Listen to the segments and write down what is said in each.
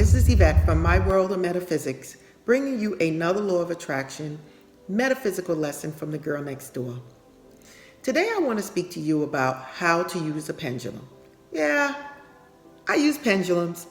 this is Yvette from My World of Metaphysics, bringing you another law of attraction, metaphysical lesson from the girl next door. Today I want to speak to you about how to use a pendulum. Yeah, I use pendulums.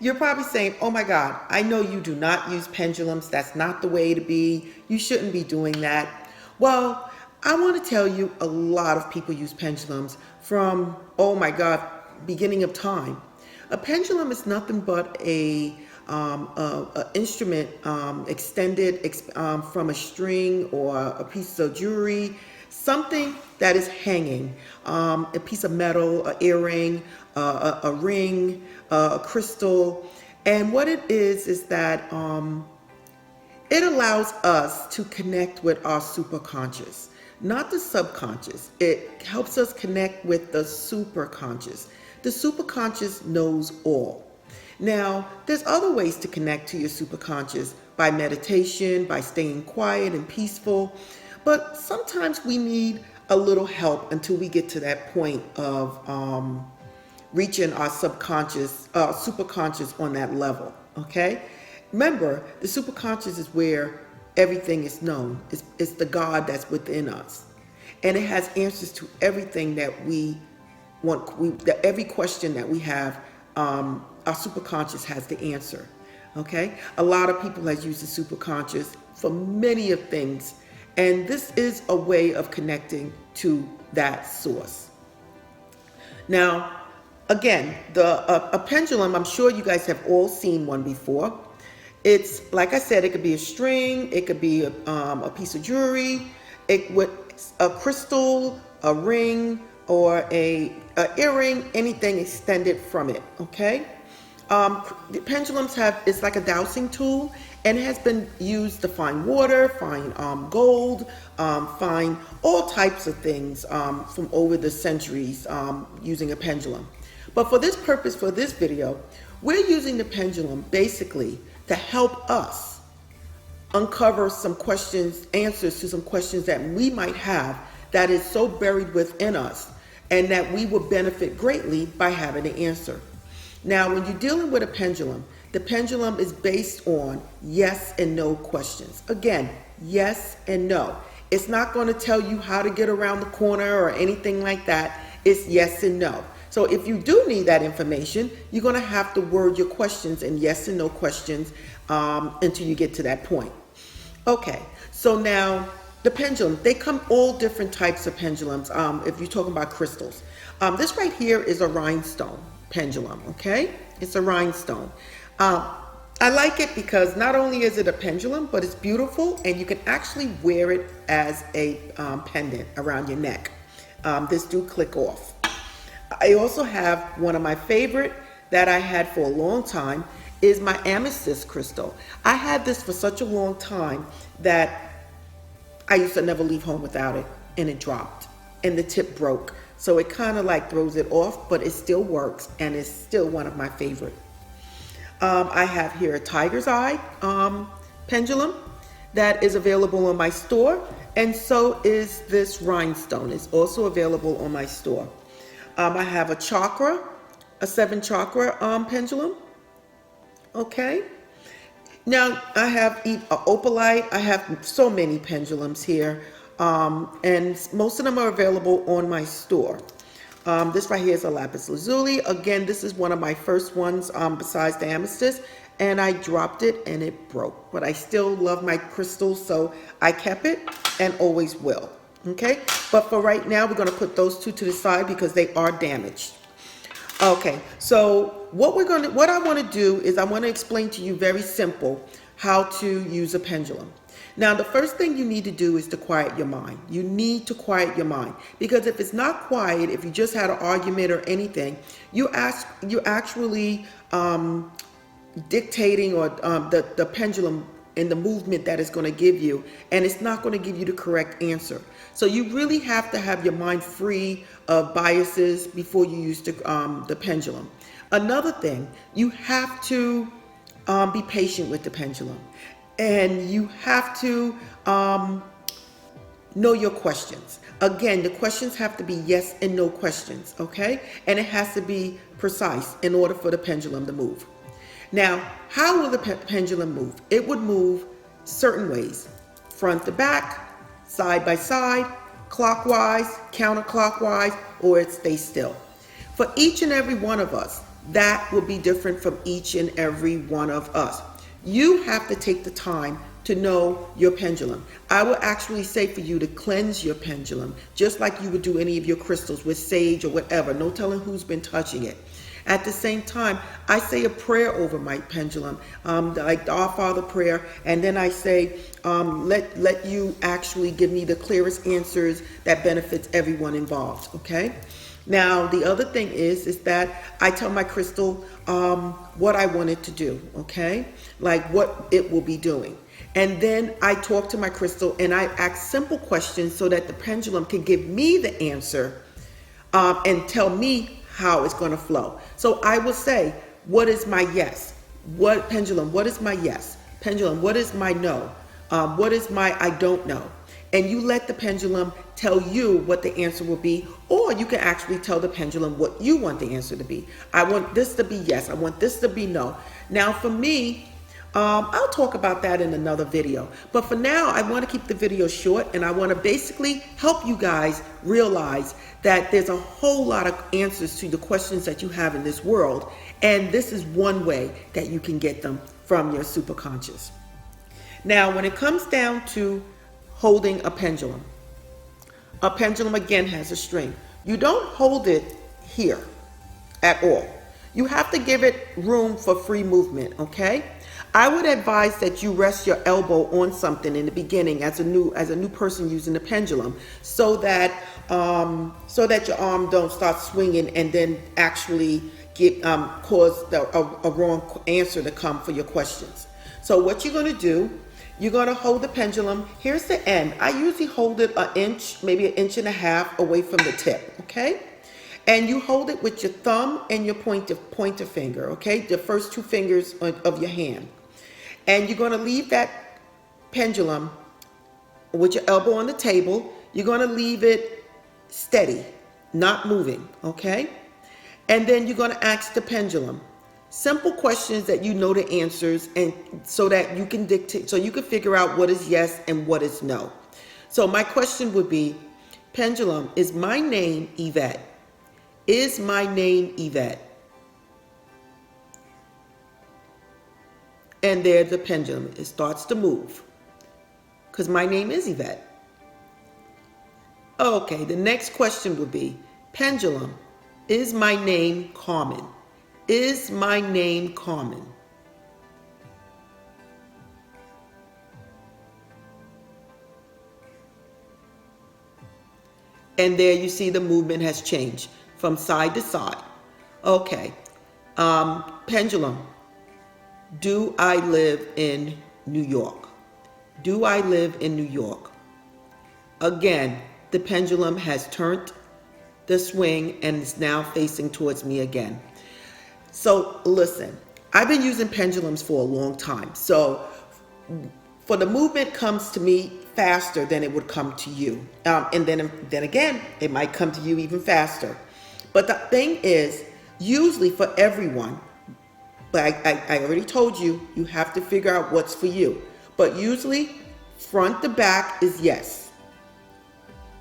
You're probably saying, oh my God, I know you do not use pendulums. That's not the way to be. You shouldn't be doing that. Well, I want to tell you a lot of people use pendulums from, oh my God, beginning of time. A pendulum is nothing but a instrument extended from a string or a piece of jewelry, something that is hanging, a piece of metal, an earring, a ring, a crystal. And what it is that it allows us to connect with our superconscious, not the subconscious. It helps us connect with the superconscious. The superconscious knows all. Now, there's other ways to connect to your superconscious by meditation, by staying quiet and peaceful. But sometimes we need a little help until we get to that point of reaching our subconscious, superconscious on that level, okay? Remember, the superconscious is where everything is known. It's the God that's within us. And it has answers to everything that we want. Every question that we have, our superconscious has the answer, okay? A lot of people have used the superconscious for many of things. And this is a way of connecting to that source. Now, again, a pendulum, I'm sure you guys have all seen one before. It's, like I said, it could be a string, it could be a piece of jewelry, a crystal, a ring, or a earring, anything extended from it, okay? The pendulums it's like a dowsing tool, and it has been used to find water, find gold, find all types of things from over the centuries using a pendulum. But for this purpose, for this video, we're using the pendulum basically to help us uncover some questions, answers to some questions that we might have that is so buried within us and that we will benefit greatly by having the answer. Now, when you're dealing with a pendulum, the pendulum is based on yes and no questions. Again, yes and no. It's not going to tell you how to get around the corner or anything like that. It's yes and no. So if you do need that information, you're going to have to word your questions in yes and no questions until you get to that point. Okay, so now the pendulum, they come all different types of pendulums if you're talking about crystals. This right here is a rhinestone pendulum, okay? It's a rhinestone. I like it because not only is it a pendulum, but it's beautiful and you can actually wear it as a pendant around your neck. This do click off. I also have one of my favorite that I had for a long time is my amethyst crystal. I had this for such a long time that I used to never leave home without it, and it dropped and the tip broke. So it kind of like throws it off, but it still works and it's still one of my favorite. I have here a tiger's eye pendulum that is available on my store, and so is this rhinestone. It's also available on my store. I have a 7 chakra pendulum. Okay. Now I have an opalite. I have so many pendulums here, and most of them are available on my store. This right here is a lapis lazuli. Again, this is one of my first ones besides the amethyst, and I dropped it and it broke. But I still love my crystals, so I kept it and always will. Okay, but for right now, we're going to put those two to the side because they are damaged. Okay, so what I want to do is I want to explain to you very simple how to use a pendulum. Now, the first thing you need to do is to quiet your mind. You need to quiet your mind because if it's not quiet, if you just had an argument or anything, you're actually dictating or the pendulum and the movement that it's going to give you, and it's not going to give you the correct answer. So you really have to have your mind free of biases before you use the pendulum. Another thing, you have to be patient with the pendulum, and you have to know your questions. Again, the questions have to be yes and no questions, okay? And it has to be precise in order for the pendulum to move. Now, how will the pendulum move? It would move certain ways: front to back, side by side, clockwise, counterclockwise, or it stays still. For each and every one of us, that will be different from each and every one of us. You have to take the time to know your pendulum. I will actually say for you to cleanse your pendulum, just like you would do any of your crystals with sage or whatever. No telling who's been touching it. At the same time, I say a prayer over my pendulum, like the Our Father prayer, and then I say, let you actually give me the clearest answers that benefits everyone involved, okay? Now, the other thing is that I tell my crystal what I want it to do, okay? Like what it will be doing. And then I talk to my crystal and I ask simple questions so that the pendulum can give me the answer and tell me how it's going to flow. So I will say, what is my yes? What pendulum? What is my yes? Pendulum, what is my no? What is my I don't know? And you let the pendulum tell you what the answer will be, or you can actually tell the pendulum what you want the answer to be. I want this to be yes. I want this to be no. Now for me, I'll talk about that in another video. But for now, I want to keep the video short, and I want to basically help you guys realize that there's a whole lot of answers to the questions that you have in this world. And this is one way that you can get them from your superconscious. Now, when it comes down to holding a pendulum again has a string. You don't hold it here at all. You have to give it room for free movement, okay? I would advise that you rest your elbow on something in the beginning as a new person using the pendulum, so that your arm don't start swinging and then actually cause a wrong answer to come for your questions. So what you're going to do, you're going to hold the pendulum. Here's the end. I usually hold it an inch, maybe an inch and a half away from the tip, okay? And you hold it with your thumb and your pointer finger, okay? The first two fingers of your hand. And you're going to leave that pendulum with your elbow on the table. You're going to leave it steady, not moving, okay? And then you're going to ask the pendulum simple questions that you know the answers, and so that you can dictate, so you can figure out what is yes and what is no. So my question would be, pendulum, is my name Yvette? Is my name Yvette? And there the pendulum, it starts to move, because my name is Yvette. Okay, the next question would be, pendulum, is my name Carmen? Is my name Carmen? And there you see the movement has changed from side to side. Okay, pendulum, do I live in New York? Do I live in New York? Again, the pendulum has turned the swing and is now facing towards me again. So listen, I've been using pendulums for a long time. So for the movement comes to me faster than it would come to you. And then again, it might come to you even faster. But the thing is, usually for everyone, but I already told you, you have to figure out what's for you. But usually front to back is yes.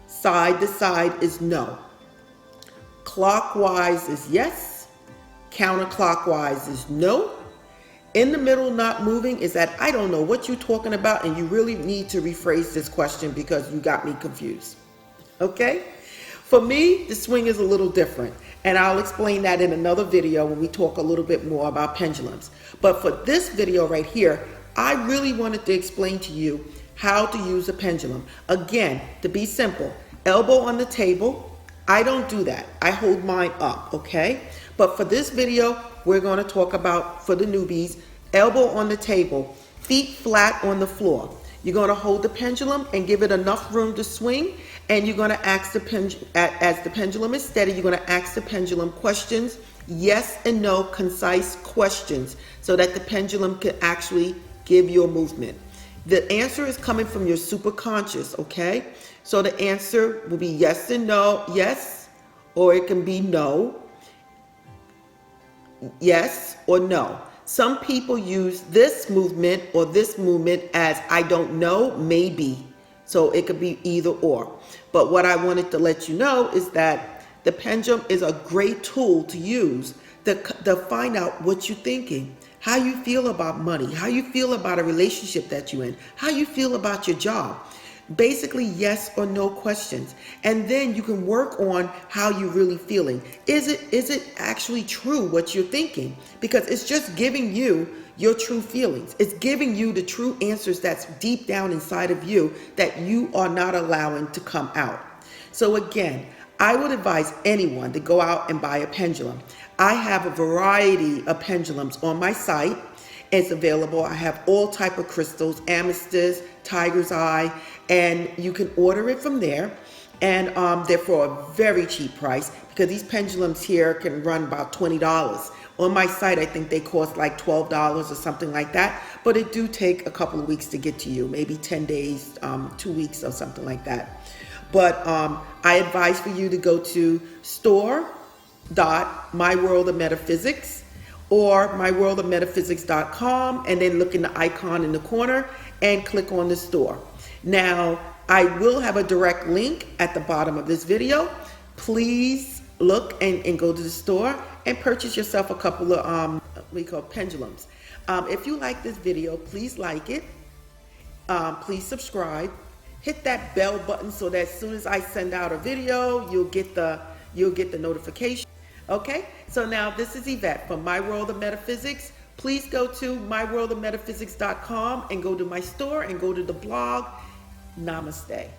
Side to side is no. Clockwise is yes. Counterclockwise is no. In the middle, not moving, is that I don't know what you're talking about, and you really need to rephrase this question because you got me confused. Okay? For me, the swing is a little different, and I'll explain that in another video when we talk a little bit more about pendulums. But for this video right here, I really wanted to explain to you how to use a pendulum. Again, to be simple, elbow on the table. I don't do that. I hold mine up, okay? But for this video, we're going to talk about, for the newbies, elbow on the table, feet flat on the floor. You're going to hold the pendulum and give it enough room to swing, and you're going to ask the pendulum, as the pendulum is steady, you're going to ask the pendulum questions, yes and no, concise questions, so that the pendulum can actually give you a movement. The answer is coming from your superconscious, okay? So the answer will be yes and no, yes, or it can be no, yes or no. Some people use this movement or this movement as I don't know, maybe. So it could be either or. But what I wanted to let you know is that the pendulum is a great tool to use to find out what you're thinking, how you feel about money, how you feel about a relationship that you're in, how you feel about your job. Basically, yes or no questions. And then you can work on how you're really feeling. Is it actually true what you're thinking? Because it's just giving you your true feelings. It's giving you the true answers that's deep down inside of you that you are not allowing to come out. So again, I would advise anyone to go out and buy a pendulum. I have a variety of pendulums on my site. It's available. I have all type of crystals, amethyst, tiger's eye, and you can order it from there. And they're for a very cheap price because these pendulums here can run about $20. On my site, I think they cost like $12 or something like that. But it do take a couple of weeks to get to you, maybe 10 days, 2 weeks or something like that. But I advise for you to go to store.myworldofmetaphysics or myworldofmetaphysics.com and then look in the icon in the corner and click on the store. Now, I will have a direct link at the bottom of this video. Please look and go to the store and purchase yourself a couple of pendulums. If you like this video, please like it. Please subscribe. Hit that bell button so that as soon as I send out a video, you'll get the notification. Okay, so now this is Yvette from My World of Metaphysics. Please go to myworldofmetaphysics.com and go to my store and go to the blog. Namaste.